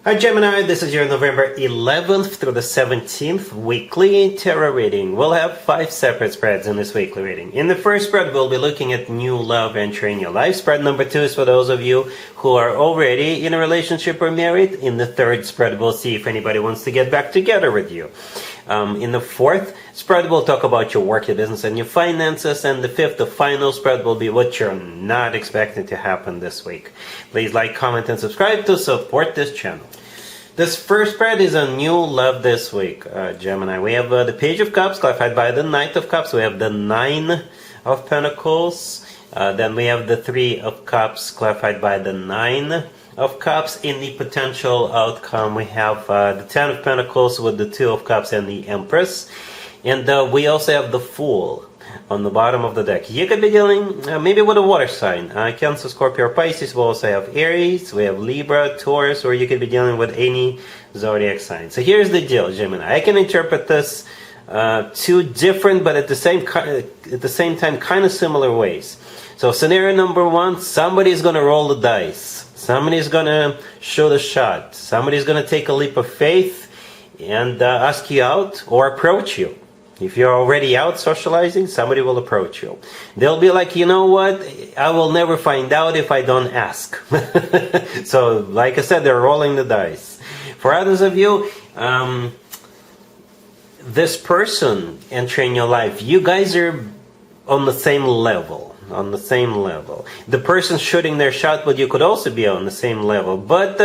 Hi Gemini, this is your November 11th through the 17th weekly tarot reading. We'll have 5 separate spreads in this weekly reading. In the first spread, we'll be looking at new love entering your life. Spread number 2 is for those of you who are already in a relationship or married. In the third spread, we'll see if anybody wants to get back together with you. In the fourth spread, we'll talk about your work, your business, and your finances. And the fifth, the final spread, will be what you're not expecting to happen this week. Please like, comment, and subscribe to support this channel. This first spread is a new love this week, Gemini. We have the Page of Cups, clarified by the Knight of Cups. We have the 9 of Pentacles. Then we have the 3 of Cups, clarified by the 9 of Cups. In the potential outcome, we have the 10 of Pentacles with the 2 of Cups and the Empress. And we also have the Fool on the bottom of the deck. You could be dealing maybe with a water sign. Cancer, Scorpio, or Pisces. We also have Aries, we have Libra, Taurus, or you could be dealing with any zodiac sign. So here's the deal, Gemini. I can interpret this two different, but at the same time, kind of similar ways. So scenario number 1, somebody's going to roll the dice. Somebody's going to shoot a shot. Somebody's going to take a leap of faith and ask you out or approach you. If you're already out socializing, somebody will approach you. They'll be like, you know what? I will never find out if I don't ask. So, like I said, they're rolling the dice. For others of you, this person entering your life, you guys are on the same level. The person shooting their shot, but you could also be on the same level. But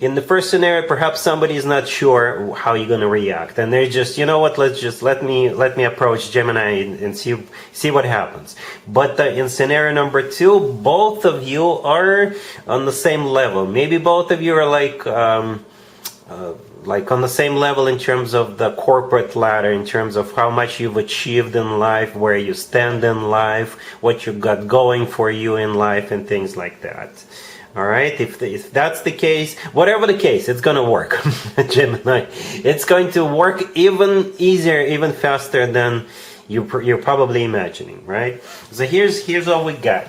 in the first scenario, perhaps somebody is not sure how you're going to react, and they're just, you know what? Let me approach Gemini and see what happens. But in scenario number 2, both of you are on the same level. Maybe both of you are like on the same level in terms of the corporate ladder, in terms of how much you've achieved in life, where you stand in life, what you've got going for you in life, and things like that. All right, if that's the case, whatever the case, it's going to work, Gemini. It's going to work even easier, even faster than you're probably imagining, right? So here's what we got.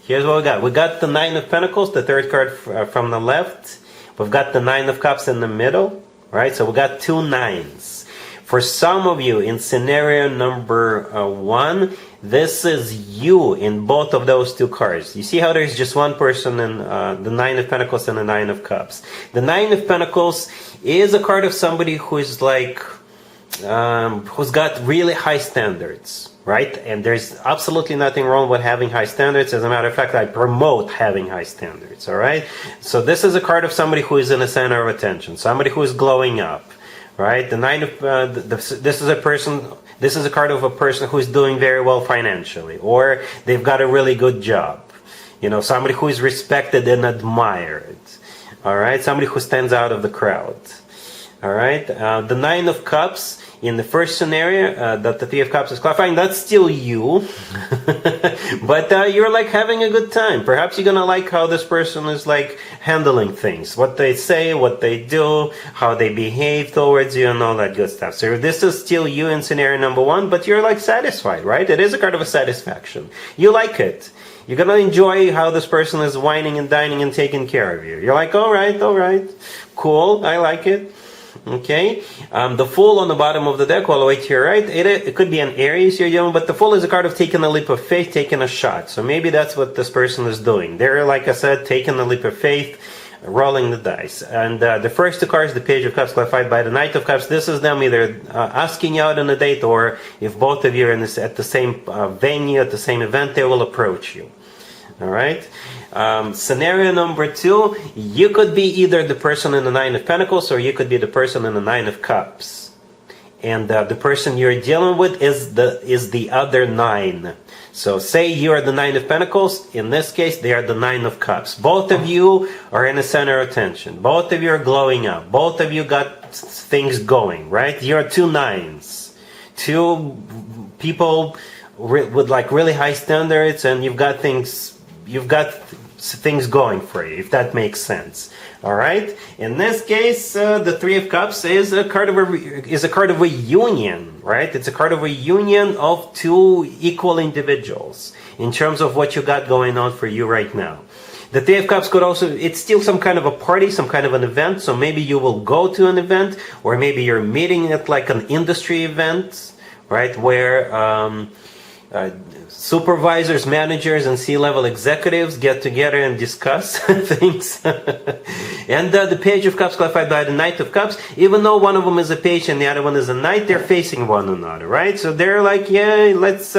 Here's what we got. We got the 9 of Pentacles, the third card from the left. We've got the 9 of Cups in the middle. Right, so we got 2 9s. For some of you, in scenario number 1, this is you in both of those 2 cards. You see how there's just one person in the 9 of Pentacles and the 9 of Cups. The 9 of Pentacles is a card of somebody who is like, who's got really high standards. Right? And there's absolutely nothing wrong with having high standards. As a matter of fact, I promote having high standards. All right? So this is a card of somebody who is in the center of attention. Somebody who is glowing up. Right? The 9 of this is a card of a person who is doing very well financially, or they've got a really good job. You know, somebody who is respected and admired. All right? Somebody who stands out of the crowd. All right? The 9 of Cups. In the first scenario, that the 3 of Cups is clarifying, that's still you. But you're like having a good time. Perhaps you're going to like how this person is like handling things. What they say, what they do, how they behave towards you, and all that good stuff. So this is still you in scenario number 1, but you're like satisfied, right? It is a card of a satisfaction. You like it. You're going to enjoy how this person is whining and dining and taking care of you. You're like, all right, cool, I like it. Okay, the Fool on the bottom of the deck, all the way to your right, it could be an Aries you're dealing, but the Fool is a card of taking a leap of faith, taking a shot. So maybe that's what this person is doing. They're, like I said, taking a leap of faith, rolling the dice. And the first 2 cards, the Page of Cups, clarified by the Knight of Cups, this is them either asking you out on a date, or if both of you are at the same venue, at the same event, they will approach you. All right. Scenario number 2, you could be either the person in the 9 of Pentacles, or you could be the person in the 9 of Cups. And the person you're dealing with is the other 9. So say you're the 9 of Pentacles. In this case, they are the 9 of Cups. Both of you are in the center of attention. Both of you are glowing up. Both of you got things going, right? You're 2 9s. 2 people with like really high standards, and you've got things going for you, if that makes sense. All right. In this case, the 3 of Cups is a card of a union, right? It's a card of a union of 2 equal individuals in terms of what you got going on for you right now. The Three of Cups could also, it's still some kind of a party, some kind of an event. So maybe you will go to an event, or maybe you're meeting at like an industry event, right? Where supervisors, managers, and C-level executives get together and discuss things. And the Page of Cups clarified by the Knight of Cups, even though one of them is a page and the other one is a knight, they're facing one another, right? So they're like, yeah, let's,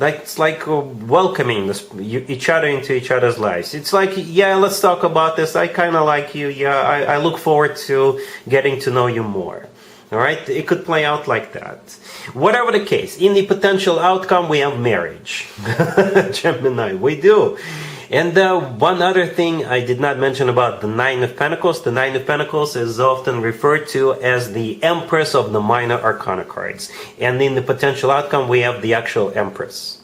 it's like welcoming each other into each other's lives. It's like, yeah, let's talk about this. I kind of like you. Yeah, I look forward to getting to know you more. All right, it could play out like that. Whatever the case, in the potential outcome, we have marriage. Gemini, we do. And one other thing I did not mention about the Nine of Pentacles. The Nine of Pentacles is often referred to as the Empress of the Minor Arcana cards. And in the potential outcome, we have the actual Empress.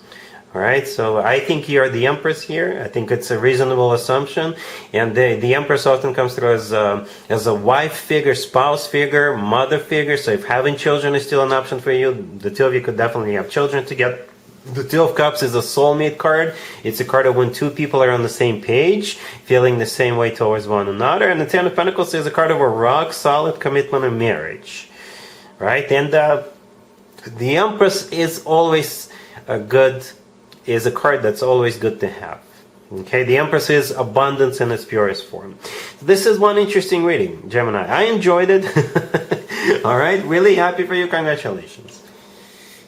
All right, so I think you're the Empress here. I think it's a reasonable assumption. And the Empress often comes through as a wife figure, spouse figure, mother figure. So if having children is still an option for you, the two of you could definitely have children together. The Two of Cups is a soulmate card. It's a card of when two people are on the same page, feeling the same way towards one another. And the Ten of Pentacles is a card of a rock solid commitment and marriage. Right? And the Empress is always is a card that's always good to have. Okay, the Empress is abundance in its purest form. This is one interesting reading, Gemini. I enjoyed it. All right, really happy for you. Congratulations.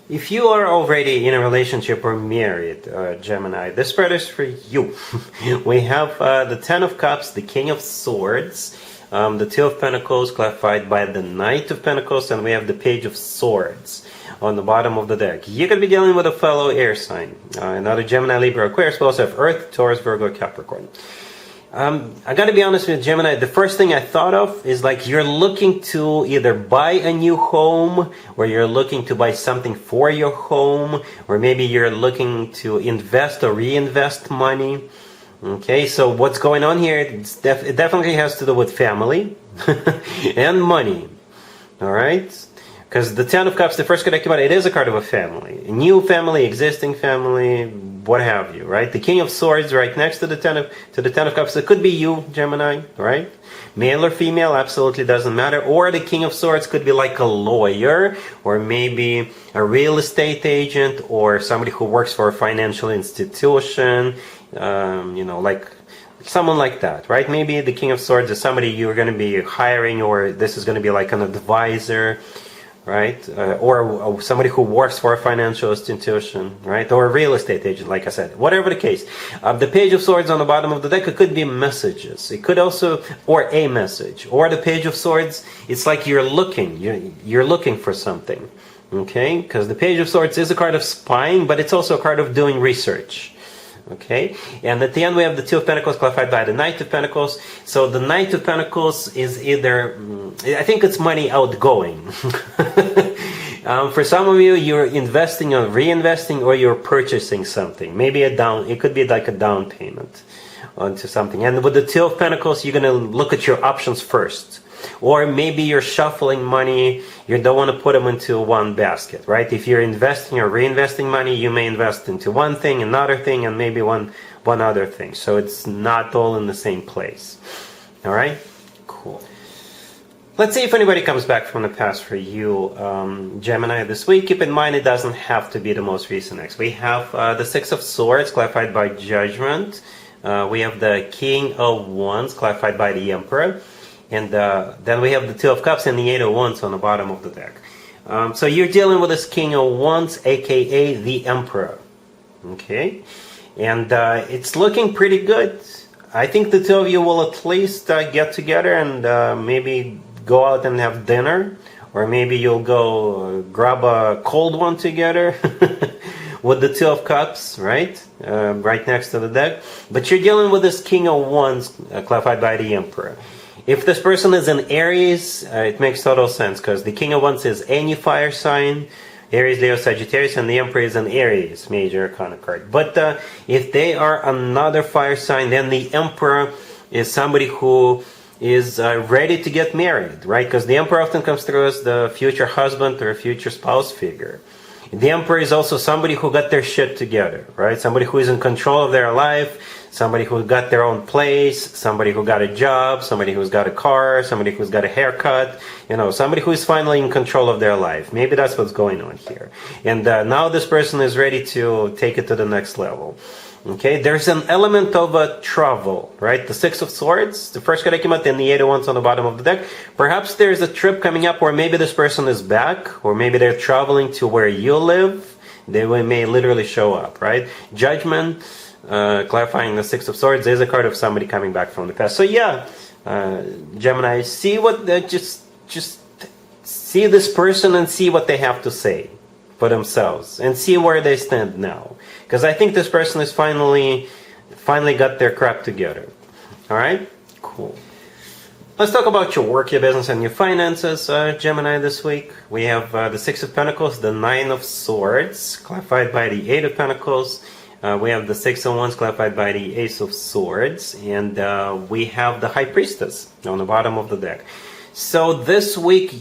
If you are already in a relationship or married, Gemini, this spread is for you. We have the Ten of Cups, the King of Swords, the Two of Pentacles clarified by the Knight of Pentacles, and we have the Page of Swords on the bottom of the deck. You could be dealing with a fellow air sign, another Gemini, Libra, Aquarius. We also have Earth, Taurus, Virgo, Capricorn. I gotta be honest with Gemini, the first thing I thought of is like you're looking to either buy a new home, or you're looking to buy something for your home, or maybe you're looking to invest or reinvest money. Okay, so what's going on here, it definitely has to do with family and money. All right? Because the Ten of Cups, the first card I came out, it is a card of a family. A new family, existing family, what have you, right? The King of Swords right next to the Ten of Cups. It could be you, Gemini, right? Male or female, absolutely doesn't matter. Or the King of Swords could be like a lawyer, or maybe a real estate agent, or somebody who works for a financial institution, like someone like that, right? Maybe the King of Swords is somebody you're going to be hiring, or this is going to be like an advisor, right? Or somebody who works for a financial institution, right? Or a real estate agent, like I said. Whatever the case. The Page of Swords on the bottom of the deck, it could be messages. It could also, or a message. Or the Page of Swords, it's like you're looking. You're looking for something, okay? Because the Page of Swords is a card of spying, but it's also a card of doing research. Okay, and at the end we have the Two of Pentacles clarified by the Knight of Pentacles. So the Knight of Pentacles is either, I think it's money outgoing. For some of you, you're investing or reinvesting, or you're purchasing something. Maybe it could be like a down payment onto something. And with the Two of Pentacles, you're going to look at your options first. Or maybe you're shuffling money, you don't want to put them into one basket, right? If you're investing or reinvesting money, you may invest into one thing, another thing, and maybe one other thing. So it's not all in the same place. All right? Cool. Let's see if anybody comes back from the past for you, Gemini, this week. Keep in mind, it doesn't have to be the most recent ex. We have the Six of Swords, clarified by Judgment. We have the King of Wands, clarified by the Emperor. And then we have the Two of Cups and the Eight of Wands on the bottom of the deck. So you're dealing with this King of Wands, aka the Emperor. Okay? And it's looking pretty good. I think the two of you will at least get together and maybe go out and have dinner. Or maybe you'll go grab a cold one together with the Two of Cups, right? Right next to the deck. But you're dealing with this King of Wands, clarified by the Emperor. If this person is an Aries, it makes total sense, because the King of Wands is any fire sign, Aries, Leo, Sagittarius, and the Emperor is an Aries, major arcana card. But if they are another fire sign, then the Emperor is somebody who is ready to get married, right? Because the Emperor often comes through as the future husband or future spouse figure. The Emperor is also somebody who got their shit together, right? Somebody who is in control of their life, somebody who got their own place, somebody who got a job, somebody who's got a car, somebody who's got a haircut, somebody who is finally in control of their life. Maybe that's what's going on here. And now this person is ready to take it to the next level. Okay, there's an element of a travel, right? The Six of Swords, the first card that came out, and the Eight of Wands on the bottom of the deck. Perhaps there's a trip coming up, or maybe this person is back, or maybe they're traveling to where you live. They may literally show up, right? Judgment, clarifying the Six of Swords, is a card of somebody coming back from the past. So yeah, Gemini, see what just see this person and see what they have to say for themselves, and see where they stand now. Because I think this person is finally got their crap together. All right, cool. Let's talk about your work, your business, and your finances, Gemini, this week. We have the Six of Pentacles, the Nine of Swords, clarified by the Eight of Pentacles. We have the Six of Wands, clarified by the Ace of Swords. And we have the High Priestess on the bottom of the deck. So this week,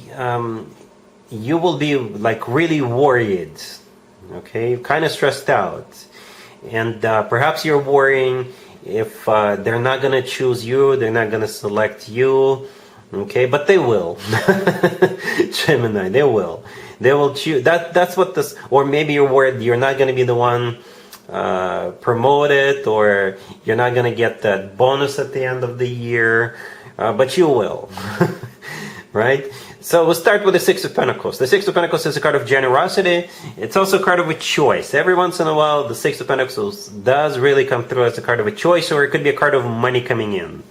you will be like really worried, okay? Kind of stressed out. And perhaps you're worrying if they're not going to choose you, they're not going to select you, okay? But they will. Gemini, they will. They will choose. That's what this, or maybe you're worried you're not going to be the one promoted, or you're not going to get that bonus at the end of the year, but you will. Right? So we'll start with the Six of Pentacles. The Six of Pentacles is a card of generosity. It's also a card of a choice. Every once in a while, the Six of Pentacles does really come through as a card of a choice, or it could be a card of money coming in.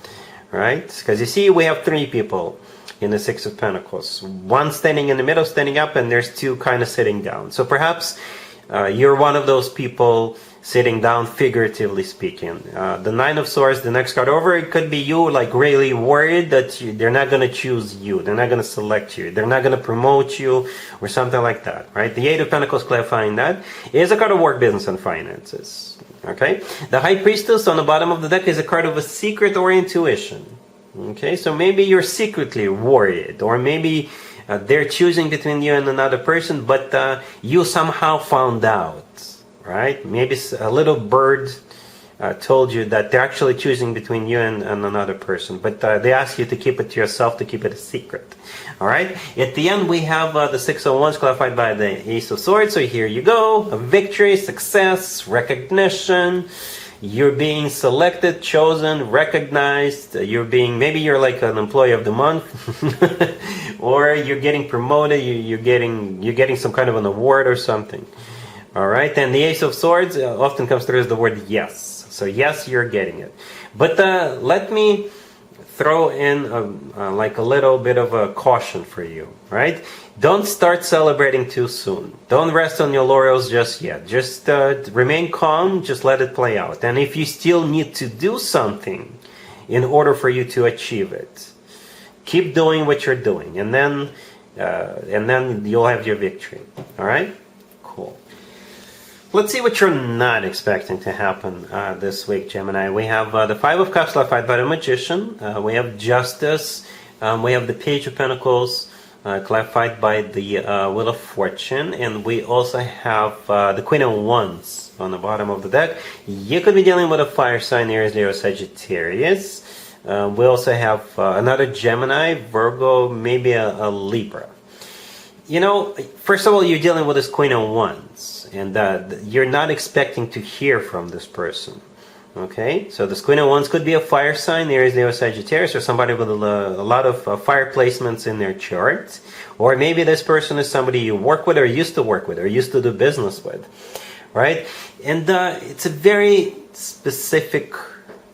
Right? Because you see, we have three people in the Six of Pentacles. One standing in the middle, standing up, and there's two kind of sitting down. So perhaps you're one of those people sitting down, figuratively speaking. The Nine of Swords, the next card over, it could be you like really worried that they're not going to choose you, they're not going to select you, they're not going to promote you, or something like that, right? The Eight of Pentacles, clarifying that, is a card of work, business, and finances. Okay? The High Priestess on the bottom of the deck is a card of a secret or intuition. Okay? So maybe you're secretly worried, or maybe they're choosing between you and another person, but you somehow found out. Right? Maybe a little bird told you that they're actually choosing between you and another person, but they ask you to keep it to yourself, to keep it a secret. All right? At the end, we have the Six of Wands, clarified by the Ace of Swords. So here you go. A victory, success, recognition. You're being selected, chosen, recognized. Maybe you're like an employee of the month, or you're getting promoted. You're getting some kind of an award or something. All right, and the Ace of Swords often comes through as the word yes. So yes, you're getting it. But let me throw in like a little bit of a caution for you, right? Don't start celebrating too soon. Don't rest on your laurels just yet. Just remain calm, just let it play out. And if you still need to do something in order for you to achieve it, keep doing what you're doing, and then you'll have your victory. All right? Cool. Let's see what you're not expecting to happen this week, Gemini. We have the Five of Cups, clarified by the Magician. We have Justice. We have the Page of Pentacles, clarified by the Wheel of Fortune. And we also have the Queen of Wands on the bottom of the deck. You could be dealing with a fire sign, Aries, Leo, Sagittarius. We also have another Gemini, Virgo, maybe a Libra. First of all, you're dealing with this Queen of Wands. And you're not expecting to hear from this person. Okay? So this Queen of Wands could be a fire sign, Aries, Leo, Sagittarius, or somebody with a lot of fire placements in their chart. Or maybe this person is somebody you work with, or used to work with, or used to do business with. Right? And it's a very specific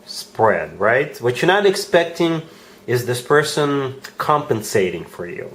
spread, right? What you're not expecting is this person compensating for you.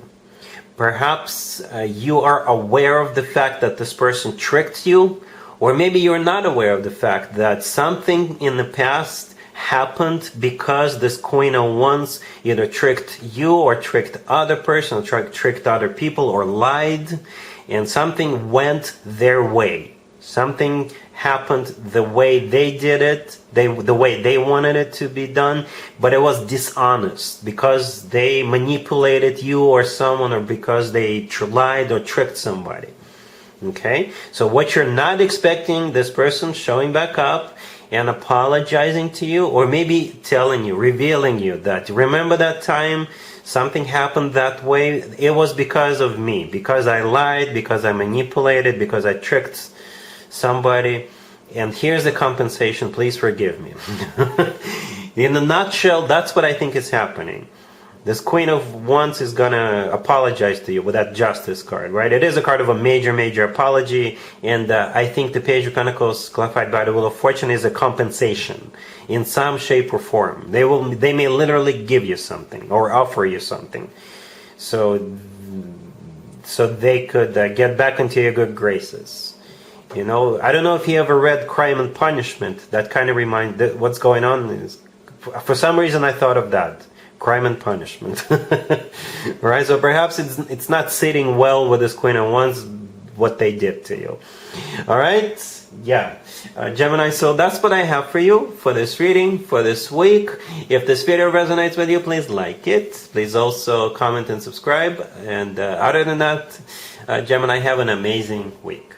Perhaps you are aware of the fact that this person tricked you, or maybe you're not aware of the fact that something in the past happened because this Queen of Wands either tricked you, or tricked other person, or tricked other people, or lied, and something went their way. Something happened the way they did it, the way they wanted it to be done, but it was dishonest because they manipulated you or someone, or because they lied or tricked somebody. Okay? So what you're not expecting, this person showing back up, and apologizing to you, or maybe telling you, revealing you that, remember that time something happened that way? It was because of me, because I lied, because I manipulated, because I tricked somebody, and here's the compensation, please forgive me. In a nutshell, that's what I think is happening. This Queen of Wands is gonna apologize to you with that Justice card, right? It is a card of a major apology, and I think the Page of Pentacles, clarified by the Wheel of Fortune, is a compensation in some shape or form. They may literally give you something or offer you something, so they could get back into your good graces. You know, I don't know if you ever read Crime and Punishment. That kind of reminds what's going on is, for some reason I thought of that. Crime and Punishment. Right? So perhaps it's not sitting well with this Queen of Wands, what they did to you. Alright? Yeah. Gemini, so that's what I have for you for this reading, for this week. If this video resonates with you, please like it. Please also comment and subscribe. And other than that, Gemini, have an amazing week.